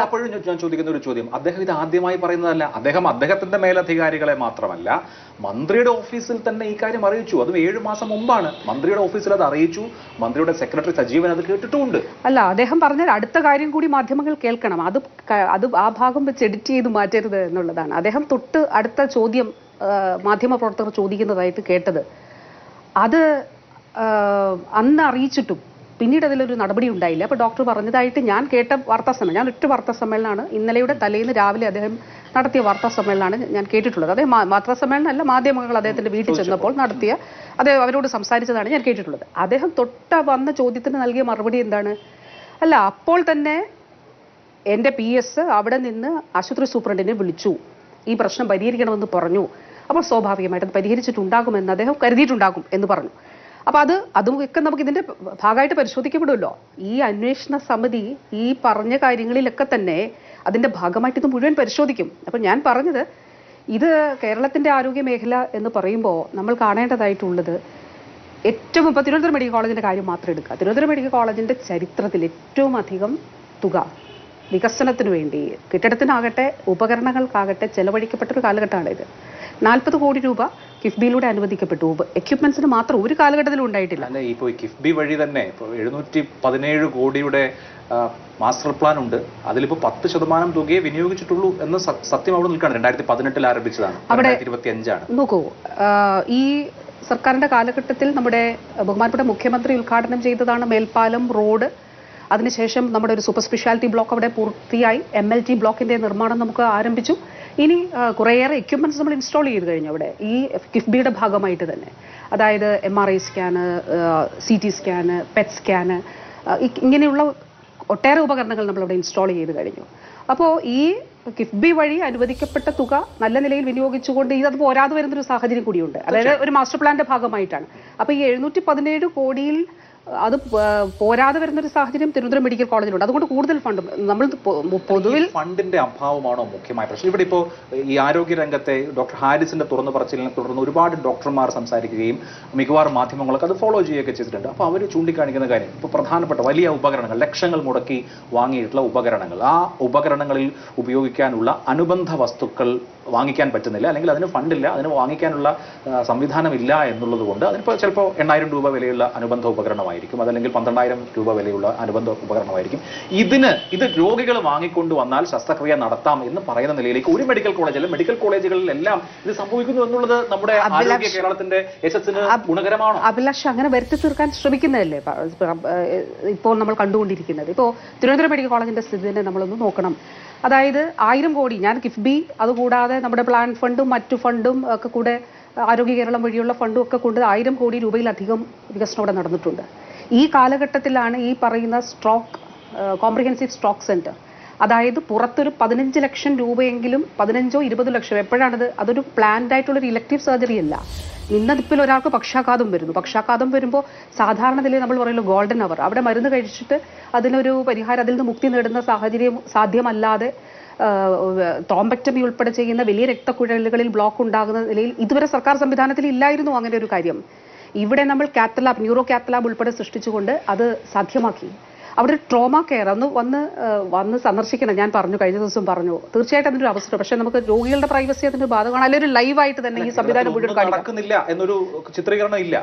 അപ്പോഴും ഞാൻ ചോദിക്കുന്ന ഒരു ചോദ്യം, അദ്ദേഹം ഇത് ആദ്യമായി പറയുന്നതല്ല. അദ്ദേഹത്തിന്റെ മേലധികാരികളെ മാത്രമല്ല, മന്ത്രിയുടെ ഓഫീസിൽ തന്നെ ഈ കാര്യം അറിയിച്ചു. അതും 7 മാസം മുമ്പാണ് മന്ത്രിയുടെ ഓഫീസിൽ അത് അറിയിച്ചു. മന്ത്രിയുടെ സെക്രട്ടറി സജീവൻ അത് കേട്ടിട്ടുമുണ്ട്. അല്ല, അദ്ദേഹം പറഞ്ഞ അടുത്ത കാര്യം കൂടി മാധ്യമങ്ങൾ കേൾക്കണം. അത് ആ ഭാഗം വെച്ച് എഡിറ്റ് ചെയ്ത് മാറ്റരുത് എന്നുള്ളതാണ്. അദ്ദേഹം തൊട്ട് അടുത്ത ചോദ്യം മാധ്യമപ്രവർത്തകർ ചോദിക്കുന്നതായിട്ട് കേട്ടത്, അത് അന്ന് അറിയിച്ചിട്ടും പിന്നീട് അതിലൊരു നടപടി ഉണ്ടായില്ല. അപ്പോൾ ഡോക്ടർ പറഞ്ഞതായിട്ട് ഞാൻ കേട്ട ഞാൻ ഒറ്റ വാർത്താ സമ്മേളനമാണ് ഇന്നലെയുടെ തലേന്ന് രാവിലെ അദ്ദേഹം നടത്തിയ വാർത്താ സമ്മേളനമാണ് ഞാൻ കേട്ടിട്ടുള്ളത്. അതേ വാർത്താ സമ്മേളനം അല്ല, മാധ്യമങ്ങൾ അദ്ദേഹത്തിന്റെ വീട്ടിൽ ചെന്നപ്പോൾ നടത്തിയ അവരോട് സംസാരിച്ചതാണ് ഞാൻ കേട്ടിട്ടുള്ളത്. അദ്ദേഹം വന്ന ചോദ്യത്തിന് നൽകിയ മറുപടി എന്താണ്? അല്ല, അപ്പോൾ തന്നെ എൻ്റെ PS അവിടെ നിന്ന് ആശുപത്രി സൂപ്രണ്ടിനെ വിളിച്ചു, ഈ പ്രശ്നം പരിഹരിക്കണമെന്ന് പറഞ്ഞു. അപ്പോൾ സ്വാഭാവികമായിട്ട് അത് പരിഹരിച്ചിട്ടുണ്ടാകുമെന്ന് അദ്ദേഹം കരുതിയിട്ടുണ്ടാകും എന്ന് പറഞ്ഞു. അപ്പോൾ അതുമൊക്കെ നമുക്ക് ഇതിന്റെ ഭാഗമായിട്ട് പരിശോധിക്കപ്പെടുമല്ലോ. ഈ അന്വേഷണ സമിതി ഈ പറഞ്ഞ കാര്യങ്ങളിലൊക്കെ തന്നെ അതിന്റെ ഭാഗമായിട്ട് ഇത് മുഴുവൻ പരിശോധിക്കും. അപ്പം ഞാൻ പറഞ്ഞത്, ഇത് കേരളത്തിന്റെ ആരോഗ്യ മേഖല എന്ന് പറയുമ്പോൾ നമ്മൾ കാണേണ്ടതായിട്ടുള്ളത് ഏറ്റവും ഇപ്പോൾ തിരുവനന്തപുരം മെഡിക്കൽ കോളേജിന്റെ കാര്യം മാത്രം എടുക്കുക. തിരുവനന്തപുരം മെഡിക്കൽ കോളേജിന്റെ ചരിത്രത്തിൽ ഏറ്റവും അധികം തുക വികസനത്തിന് വേണ്ടി, കെട്ടിടത്തിനാകട്ടെ ഉപകരണങ്ങൾക്കാകട്ടെ ചെലവഴിക്കപ്പെട്ടൊരു കാലഘട്ടമാണ് ഇത്. 40 കോടി രൂപ കിഫ്ബിയിലൂടെ അനുവദിക്കപ്പെട്ടു. എക്യുപ്മെന്റ്സിന് മാത്രം ഒരു കാലഘട്ടത്തിലും ഉണ്ടായിട്ടില്ല. അല്ല, ഇപ്പോൾ കിഫ്ബി വഴി തന്നെ ഇപ്പോൾ 717 കോടിയുടെ മാസ്റ്റർ പ്ലാൻ ഉണ്ട്. അതിലിപ്പോൾ 10% തുകയെ വിനിയോഗിച്ചിട്ടുള്ളൂ എന്ന് സത്യം അവിടെ നിൽക്കുകയാണ്. 2018 ആരംഭിച്ചതാണ്, 2025 നോക്കൂ, ഈ സർക്കാരിന്റെ കാലഘട്ടത്തിൽ നമ്മുടെ ബഹുമാനപ്പെട്ട മുഖ്യമന്ത്രി ഉദ്ഘാടനം ചെയ്തതാണ് മേൽപ്പാലം, റോഡ്. അതിനുശേഷം നമ്മുടെ ഒരു സൂപ്പർ സ്പെഷ്യാലിറ്റി ബ്ലോക്ക് അവിടെ പൂർത്തിയായി. MLT ബ്ലോക്കിന്റെ നിർമ്മാണം നമുക്ക് ആരംഭിച്ചു. ഇനി കുറേയേറെ എക്യുപ്മെന്റ്സ് നമ്മൾ ഇൻസ്റ്റാൾ ചെയ്ത് കഴിഞ്ഞു അവിടെ, ഈ കിഫ്ബിയുടെ ഭാഗമായിട്ട് തന്നെ. അതായത് MRI scan, CT scan, PET scan, ഇങ്ങനെയുള്ള ഒട്ടേറെ ഉപകരണങ്ങൾ നമ്മളവിടെ ഇൻസ്റ്റാൾ ചെയ്ത് കഴിഞ്ഞു. അപ്പോൾ ഈ കിഫ്ബി വഴി അനുവദിക്കപ്പെട്ട തുക നല്ല നിലയിൽ വിനിയോഗിച്ചുകൊണ്ട് അത് പോരാതെ വരുന്നൊരു സാഹചര്യം കൂടിയുണ്ട്. അതായത് ഒരു മാസ്റ്റർ പ്ലാന്റെ ഭാഗമായിട്ടാണ്. അപ്പോൾ ഈ 717 കോടിയിൽ അത് പോരാതെ വരുന്നൊരു സാഹചര്യം തിരുവനന്തപുരം മെഡിക്കൽ കോളേജിലുണ്ട്. അതുകൊണ്ട് കൂടുതൽ ഫണ്ട് നമ്മൾ പൊതുവിൽ ഫണ്ടിന്റെ അഭാവമാണോ മുഖ്യമായ പ്രശ്നം? ഇവിടെ ഇപ്പോൾ ഈ ആരോഗ്യ രംഗത്തെ ഡോക്ടർ ഹാരിസിന്റെ തുറന്നു പറച്ചിലിനെ തുടർന്ന് ഒരുപാട് ഡോക്ടർമാർ സംസാരിക്കുകയും മിക്കവാറും മാധ്യമങ്ങളൊക്കെ അത് ഫോളോ ചെയ്യുകയൊക്കെ ചെയ്തിട്ടുണ്ട്. അപ്പോൾ അവർ ചൂണ്ടിക്കാണിക്കുന്ന കാര്യം, ഇപ്പോൾ പ്രധാനപ്പെട്ട വലിയ ഉപകരണങ്ങൾ, ലക്ഷങ്ങൾ മുടക്കി വാങ്ങിയിട്ടുള്ള ഉപകരണങ്ങൾ, ആ ഉപകരണങ്ങളിൽ ഉപയോഗിക്കാനുള്ള അനുബന്ധ വസ്തുക്കൾ വാങ്ങിക്കാൻ പറ്റുന്നില്ല, അല്ലെങ്കിൽ അതിന് ഫണ്ടില്ല, അതിന് വാങ്ങിക്കാനുള്ള സംവിധാനമില്ല എന്നുള്ളത് കൊണ്ട് അതിനിപ്പോൾ ചിലപ്പോൾ 8,000 രൂപ വിലയുള്ള അനുബന്ധ ഉപകരണമായിരിക്കും, അതല്ലെങ്കിൽ 12,000 രൂപ വിലയുള്ള അനുബന്ധ ഉപകരണമായിരിക്കും. ഇത് രോഗികൾ വാങ്ങിക്കൊണ്ട് വന്നാൽ ശസ്ത്രക്രിയ നടത്താം എന്ന് പറയുന്ന നിലയിലേക്ക് ഒരു മെഡിക്കൽ കോളേജുകളിലെല്ലാം ഇത് സംഭവിക്കുന്നു എന്നുള്ളത് നമ്മുടെ ആരോഗ്യ കേരളത്തിന്റെ യശസ്സിന് ഗുണകരമാണോ? അഭിലാഷ്, അങ്ങനെ വരുത്തി തീർക്കാൻ ശ്രമിക്കുന്നതല്ലേ ഇപ്പോൾ നമ്മൾ കണ്ടുകൊണ്ടിരിക്കുന്നത്. ഇപ്പോൾ തിരുവനന്തപുരം മെഡിക്കൽ കോളേജിന്റെ സ്ഥിതി തന്നെ നമ്മളൊന്ന് നോക്കണം. അതായത് 1000 കോടി, ഞാൻ കിഫ്ബി അതുകൂടാതെ നമ്മുടെ പ്ലാൻ ഫണ്ടും മറ്റു ഫണ്ടും ഒക്കെ കൂടെ, ആരോഗ്യ കേരളം വഴിയുള്ള ഫണ്ടും ഒക്കെ കൊണ്ട് 1000 കോടി രൂപയിലധികം വികസനം അവിടെ നടന്നിട്ടുണ്ട്. ഈ കാലഘട്ടത്തിലാണ് ഈ പറയുന്ന കോംപ്രിഹെൻസീവ് സ്ട്രോക്ക് സെന്റർ, അതായത് പുറത്തൊരു 15 ലക്ഷം രൂപയെങ്കിലും, 15 - 20 ലക്ഷം, എപ്പോഴാണത്? അതൊരു പ്ലാൻഡ് ആയിട്ടുള്ളൊരു ഇലക്റ്റീവ് സർജറി അല്ല. ഇന്നതിപ്പോൾ ഒരാൾക്ക് പക്ഷാഘാതം വരുന്നു. പക്ഷാഘാതം വരുമ്പോൾ സാധാരണ നിലയിൽ നമ്മൾ പറയുമല്ലോ ഗോൾഡൻ അവർ, അവിടെ മരുന്ന് കഴിച്ചിട്ട് അതിനൊരു പരിഹാരം, അതിൽ നിന്ന് മുക്തി നേടുന്ന സാഹചര്യം സാധ്യമല്ലാതെ ട്രോംബക്ടമി ഉൾപ്പെടെ ചെയ്യുന്ന വലിയ രക്തക്കുഴലുകളിൽ ബ്ലോക്ക് ഉണ്ടാകുന്ന നിലയിൽ ഇതുവരെ സർക്കാർ സംവിധാനത്തിൽ ഇല്ലായിരുന്നു അങ്ങനെ ഒരു കാര്യം. ഇവിടെ നമ്മൾ ന്യൂറോ കാത്തലാബ് ഉൾപ്പെടെ സൃഷ്ടിച്ചുകൊണ്ട് അത് സാധ്യമാക്കി. അവിടെ ഒരു ട്രോമ കെയർ വന്ന് സന്ദർശിക്കണം. ഞാൻ പറഞ്ഞു, കഴിഞ്ഞ ദിവസം പറഞ്ഞു, തീർച്ചയായിട്ടും അതിൻ്റെ ഒരു അവസരം. പക്ഷേ നമുക്ക് രോഗികളുടെ പ്രൈവസി അതിന്റെ ബാധകമാണ്. അല്ലെങ്കിൽ ഒരു ലൈവായിട്ട് തന്നെ ഈ സംവിധാനം മുഴുവൻ നടക്കുന്നില്ല എന്നൊരു ചിത്രീകരണം ഇല്ല.